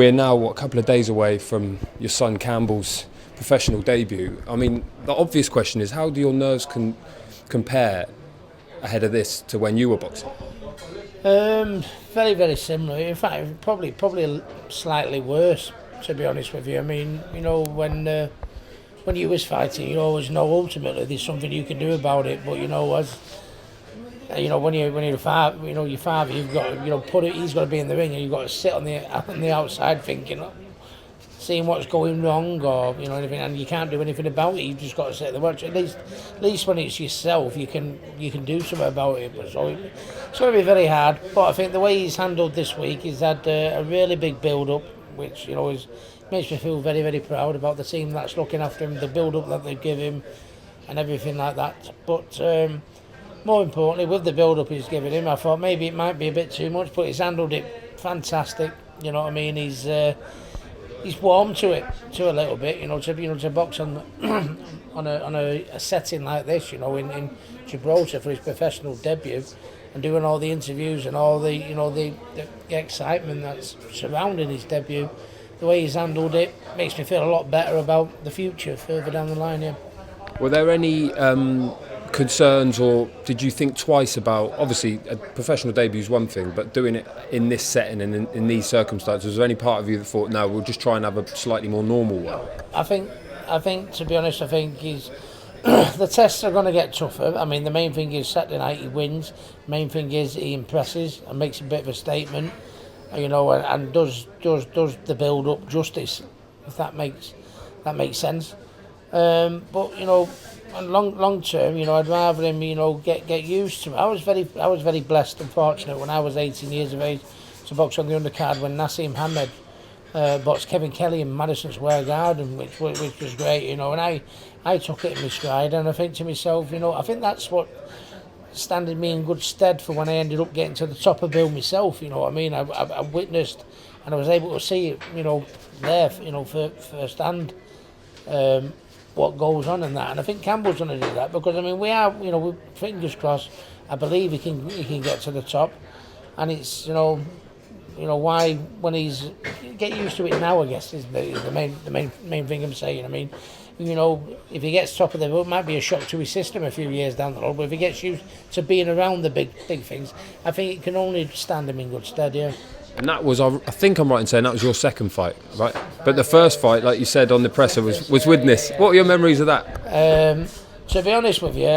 we're now, a couple of days away from your son Campbell's professional debut. I mean, the obvious question is, how do your nerves compare ahead of this to when you were boxing? Very, very similar. In fact, probably slightly worse, to be honest with you. I mean, when you was fighting, you always know ultimately there's something you can do about it. But when you're father, your father, you've got he's got to be in the ring, and you've got to sit on the outside thinking, seeing what's going wrong or anything, and you can't do anything about it. You've just got to sit there watch. At least when it's yourself, you can do something about it. So it's going to be very hard. But I think the way he's handled this week, he's had a really big build-up, which makes me feel very, very proud about the team that's looking after him, the build-up that they give him, and everything like that. But more importantly, with the build-up he's given him, I thought maybe it might be a bit too much, but he's handled it fantastic. You know what I mean? He's warmed to it a little bit. To box on a setting like this. In Gibraltar for his professional debut, and doing all the interviews and all the excitement that's surrounding his debut. The way he's handled it makes me feel a lot better about the future further down the line. Yeah. Were there any concerns, or did you think twice about, obviously a professional debut is one thing, but doing it in this setting and in these circumstances, was there any part of you that thought, no, we'll just try and have a slightly more normal one? I think to be honest, I think the tests are going to get tougher. I mean, the main thing is Saturday night he wins. Main thing is he impresses and makes a bit of a statement, and does the build up justice, if that makes sense. But long term, I'd rather him, get used to it. I was very blessed and fortunate when I was 18 years of age to box on the undercard when Nassim Hamed boxed Kevin Kelly in Madison Square Garden, which was great, and I took it in my stride, and I think to myself, I think that's what standing me in good stead for when I ended up getting to the top of the bill myself. I mean, I witnessed and I was able to see it, there, firsthand. What goes on in that, and I think Campbell's going to do that because we fingers crossed. I believe he can get to the top, and it's why when he's get used to it now. I guess is the main thing I'm saying. I mean, if he gets top of the road, it might be a shock to his system a few years down the road. But if he gets used to being around the big things, I think it can only stand him in good stead. Yeah. And that was, I think I'm right in saying that was your second fight, right? But the first fight, like you said on the presser, was Widnes. What are your memories of that? To be honest with you,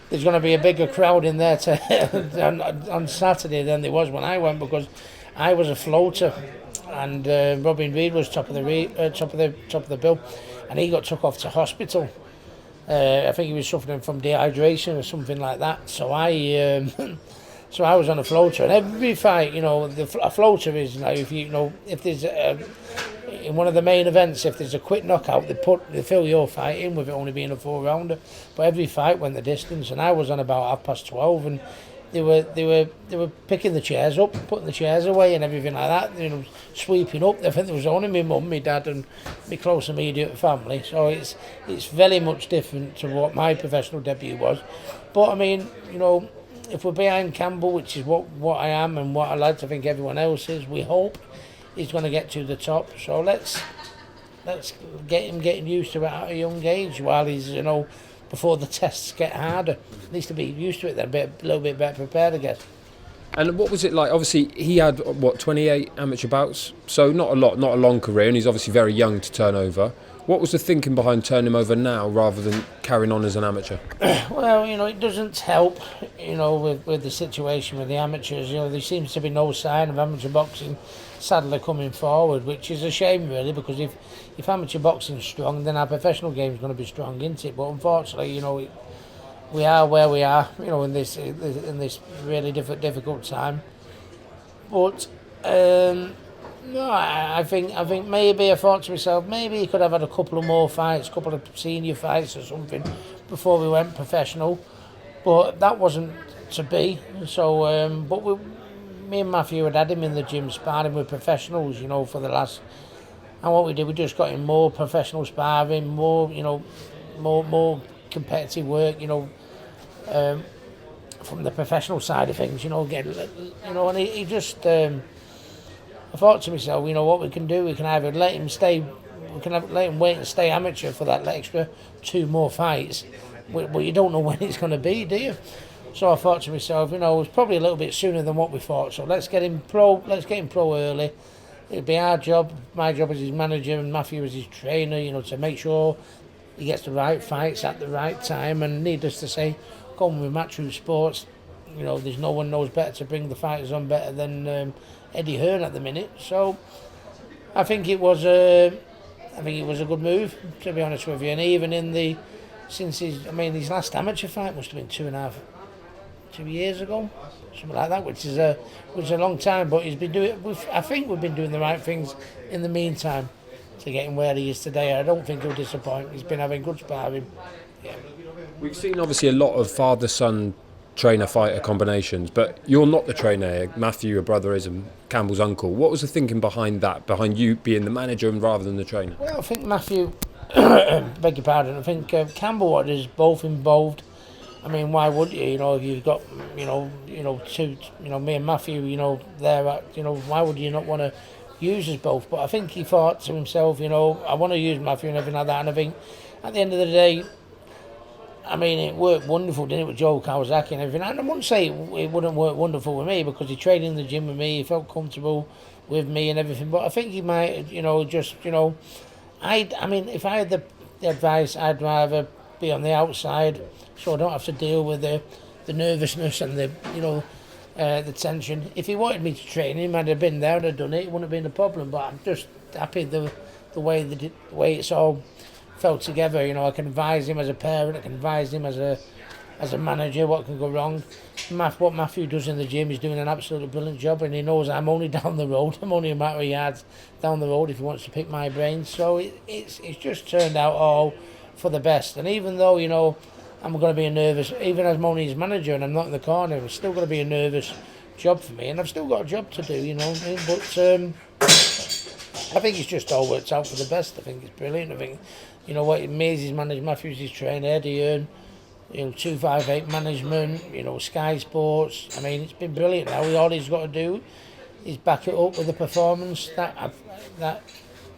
there's going to be a bigger crowd in there on Saturday than there was when I went, because I was a floater, and Robin Reed was top of the bill, and he got took off to hospital. I think he was suffering from dehydration or something like that. So I was on a floater, and every fight, a floater is if there's in one of the main events, if there's a quick knockout, they fill your fight in with it only being a 4-rounder. But every fight went the distance, and I was on about 12:30, and they were picking the chairs up, putting the chairs away, and everything like that. Sweeping up. I think there was only my mum, my dad, and my close immediate family. So it's very much different to what my professional debut was. But I mean, if we're behind Campbell, which is what I am and what I like to think everyone else is, we hope he's going to get to the top. So let's get him getting used to it at a young age while he's, before the tests get harder. At least to be used to it then, a little bit better prepared, I guess. And what was it like? Obviously, he had, 28 amateur bouts? So not a long career, and he's obviously very young to turn over. What was the thinking behind turning him over now rather than carrying on as an amateur? Well, it doesn't help, with the situation with the amateurs. There seems to be no sign of amateur boxing sadly coming forward, which is a shame really, because if amateur boxing's strong, then our professional game's going to be strong, isn't it? But unfortunately, we are where we are, in this really difficult time. But no, I think maybe I thought to myself, maybe he could have had a couple of more fights, a couple of senior fights or something before we went professional, but that wasn't to be. So, me and Matthew had him in the gym sparring with professionals, for the last. And what we did, we just got him more professional sparring, more competitive work, from the professional side of things, and he just. I thought to myself, you know what we can do? We can either let him stay, let him wait and stay amateur for that extra 2 more fights, but you don't know when it's going to be, do you? So I thought to myself, you know, it was probably a little bit sooner than what we thought. So let's get him pro. Let's get him pro early. It'll be our job. My job as his manager and Matthew as his trainer. You know, to make sure he gets the right fights at the right time. And needless to say, going with Matchroom Sports, you know, there's no one knows better to bring the fighters on better than Eddie Hearn at the minute. So I think it was a good move, to be honest with you. And even in the his last amateur fight must have been 2 years ago, something like that, which is a long time. But he's been doing. I think we've been doing the right things in the meantime to get him where he is today. I don't think he'll disappoint. He's been having good sparring. Yeah. We've seen obviously a lot of father-son trainer-fighter combinations, but you're not the trainer. Matthew, your brother, is, and Campbell's uncle. What was the thinking behind that? Behind you being the manager and rather than the trainer? Well, I think Matthew. Beg your pardon. I think Campbell wanted us both involved. I mean, why would you? You know, if you've got, me and Matthew, there, why would you not want to use us both? But I think he thought to himself, I want to use Matthew and everything like that. And I think at the end of the day, I mean, it worked wonderful, didn't it, with Joe Kawasaki and everything. And I wouldn't say it wouldn't work wonderful with me because he trained in the gym with me, he felt comfortable with me and everything. But I think he might, I mean, if I had the advice, I'd rather be on the outside, so I don't have to deal with the nervousness and the tension. If he wanted me to train, he might have been there and have done it. It wouldn't have been a problem. But I'm just happy the way it's all fell together. I can advise him as a parent. I can advise him as a manager what can go wrong. What Matthew does in the gym, he's doing an absolutely brilliant job, and he knows I'm only down the road. I'm only a matter of yards down the road if he wants to pick my brains. So it's just turned out all for the best. And even though I'm going to be a nervous, even as I'm only his manager and I'm not in the corner, it's still going to be a nervous job for me, and I've still got a job to do. But I think it's just all worked out for the best. I think it's brilliant. I think what it means is manager Matthew's his trainer, Eddie Hearn. 258 management, Sky Sports. I mean, it's been brilliant. Now all he's got to do is back it up with the performance that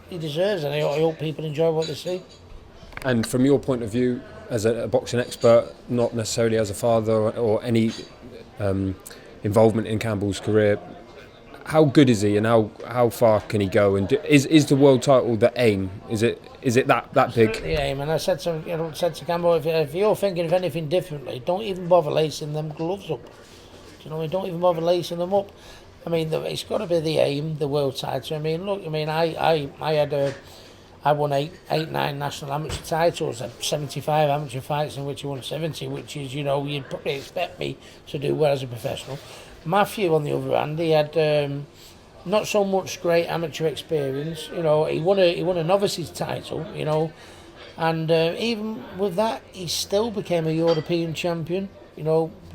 he deserves, and I hope people enjoy what they see. And from your point of view, as a boxing expert, not necessarily as a father or any involvement in Campbell's career, how good is he, and how far can he go? And is the world title the aim? Is it that big? The aim. And I said to Campbell, if you're thinking of anything differently, don't even bother lacing them gloves up. Don't even bother lacing them up. I mean, it's got to be the aim, the world title. I mean, look, I won 9 national amateur titles, 75 amateur fights in which I won 70, which is, you'd probably expect me to do well as a professional. Matthew, on the other hand, he had not so much great amateur experience. He won a novices title, and even with that, he still became a European champion.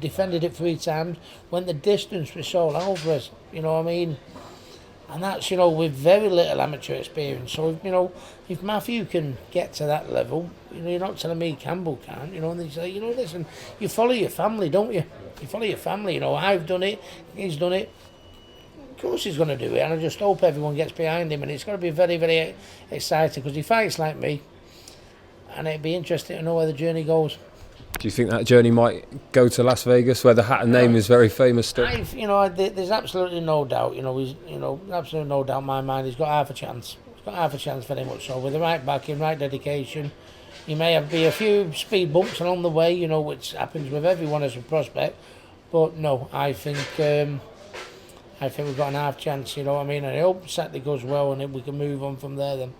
Defended it 3 times, went the distance with Saul Alvarez. And that's, with very little amateur experience. So, if Matthew can get to that level, you're not telling me Campbell can't, and they say, listen, you follow your family, don't you? You follow your family, I've done it, he's done it. Of course he's going to do it, and I just hope everyone gets behind him, and it's going to be very, very exciting, because he fights like me, and it'd be interesting to know where the journey goes. Do you think that journey might go to Las Vegas, where the Hatton name is very famous still? There's absolutely no doubt. Absolutely no doubt in my mind. He's got half a chance. He's got half a chance, very much so. With the right backing, right dedication, he may be a few speed bumps along the way, which happens with everyone as a prospect. But no, I think we've got an half chance. And I hope Saturday goes well, and we can move on from there then.